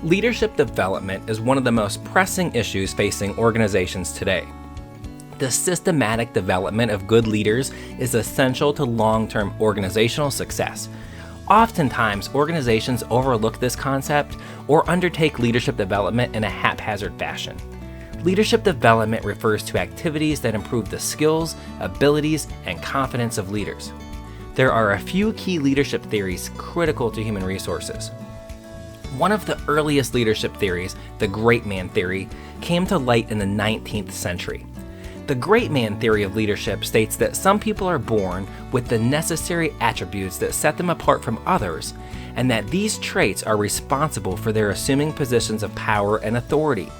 Leadership development is one of the most pressing issues facing organizations today. The systematic development of good leaders is essential to long-term organizational success. Oftentimes, organizations overlook this concept or undertake leadership development in a haphazard fashion. Leadership development refers to activities that improve the skills, abilities, and confidence of leaders. There are a few key leadership theories critical to human resources. One of the earliest leadership theories, the Great Man Theory, came to light in the 19th century. The Great Man Theory of leadership states that some people are born with the necessary attributes that set them apart from others, and that these traits are responsible for their assuming positions of power and authority.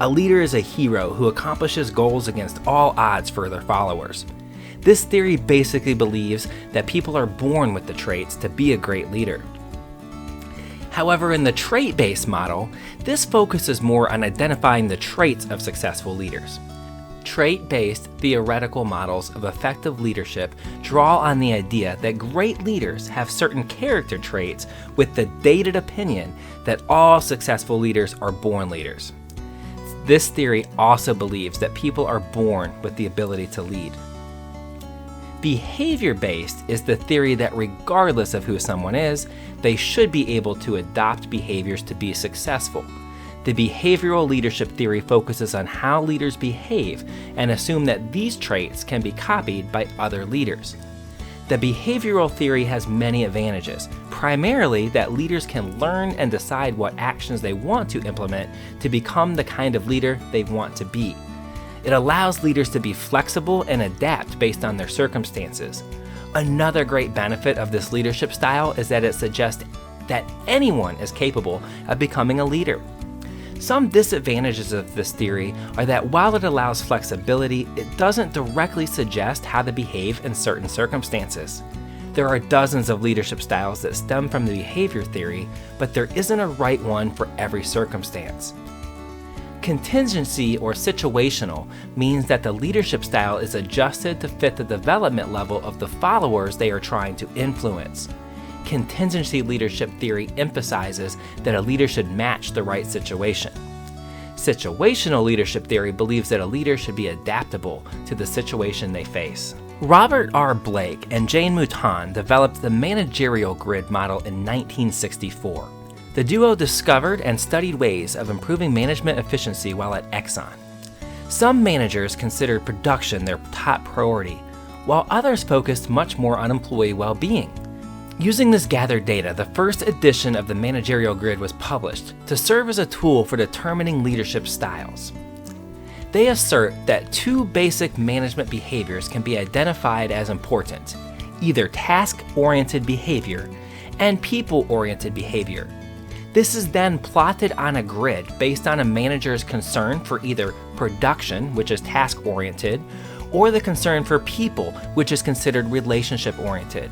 A leader is a hero who accomplishes goals against all odds for their followers. This theory basically believes that people are born with the traits to be a great leader. However, in the trait-based model, this focuses more on identifying the traits of successful leaders. Trait-based theoretical models of effective leadership draw on the idea that great leaders have certain character traits with the dated opinion that all successful leaders are born leaders. This theory also believes that people are born with the ability to lead. Behavior-based is the theory that regardless of who someone is, they should be able to adopt behaviors to be successful. The behavioral leadership theory focuses on how leaders behave and assume that these traits can be copied by other leaders. The behavioral theory has many advantages, primarily that leaders can learn and decide what actions they want to implement to become the kind of leader they want to be. It allows leaders to be flexible and adapt based on their circumstances. Another great benefit of this leadership style is that it suggests that anyone is capable of becoming a leader. Some disadvantages of this theory are that while it allows flexibility, it doesn't directly suggest how to behave in certain circumstances. There are dozens of leadership styles that stem from the behavior theory, but there isn't a right one for every circumstance. Contingency or situational means that the leadership style is adjusted to fit the development level of the followers they are trying to influence. Contingency leadership theory emphasizes that a leader should match the right situation. Situational leadership theory believes that a leader should be adaptable to the situation they face. Robert R. Blake and Jane Mouton developed the Managerial grid model in 1964. The duo discovered and studied ways of improving management efficiency while at Exxon. Some managers considered production their top priority, while others focused much more on employee well-being. Using this gathered data, the first edition of the Managerial Grid was published to serve as a tool for determining leadership styles. They assert that two basic management behaviors can be identified as important, either task-oriented behavior and people-oriented behavior. This is then plotted on a grid based on a manager's concern for either production, which is task-oriented, or the concern for people, which is considered relationship-oriented.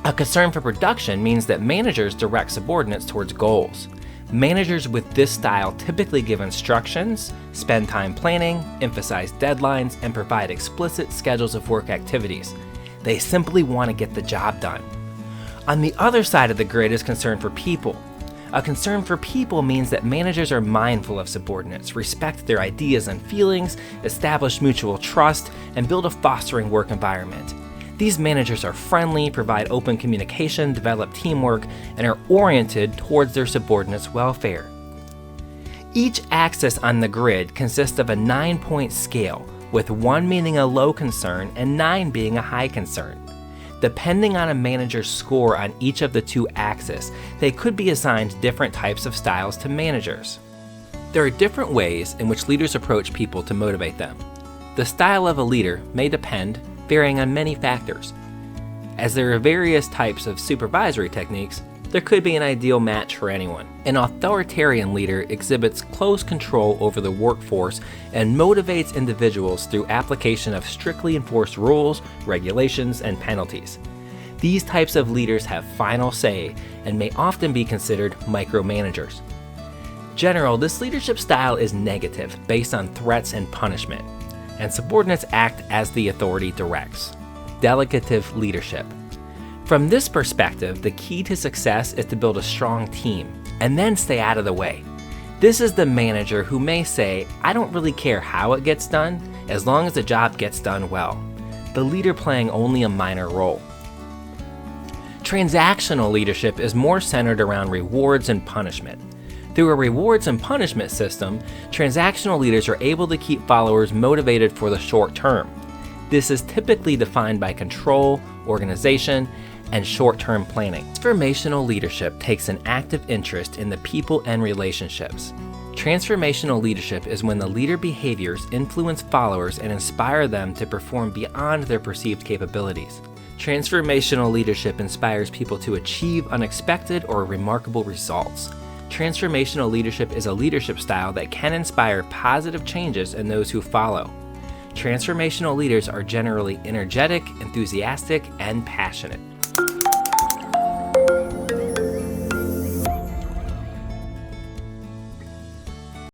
A concern for production means that managers direct subordinates towards goals. Managers with this style typically give instructions, spend time planning, emphasize deadlines, and provide explicit schedules of work activities. They simply want to get the job done. On the other side of the grid is concern for people. A concern for people means that managers are mindful of subordinates, respect their ideas and feelings, establish mutual trust, and build a fostering work environment. These managers are friendly, provide open communication, develop teamwork, and are oriented towards their subordinates' welfare. Each axis on the grid consists of a 9-point scale, with 1 meaning a low concern and 9 being a high concern. Depending on a manager's score on each of the two axes, they could be assigned different types of styles to managers. There are different ways in which leaders approach people to motivate them. The style of a leader may depend, varying on many factors. As there are various types of supervisory techniques, there could be an ideal match for anyone. An authoritarian leader exhibits close control over the workforce and motivates individuals through application of strictly enforced rules, regulations, and penalties. These types of leaders have final say and may often be considered micromanagers. General, this leadership style is negative, based on threats and punishment, and subordinates act as the authority directs. Delegative leadership. From this perspective, the key to success is to build a strong team and then stay out of the way. This is the manager who may say, I don't really care how it gets done, as long as the job gets done well. The leader playing only a minor role. Transactional leadership is more centered around rewards and punishment. Through a rewards and punishment system, transactional leaders are able to keep followers motivated for the short term. This is typically defined by control, organization, and short-term planning. Transformational leadership takes an active interest in the people and relationships. Transformational leadership is when the leader behaviors influence followers and inspire them to perform beyond their perceived capabilities. Transformational leadership inspires people to achieve unexpected or remarkable results. Transformational leadership is a leadership style that can inspire positive changes in those who follow. Transformational leaders are generally energetic, enthusiastic, and passionate.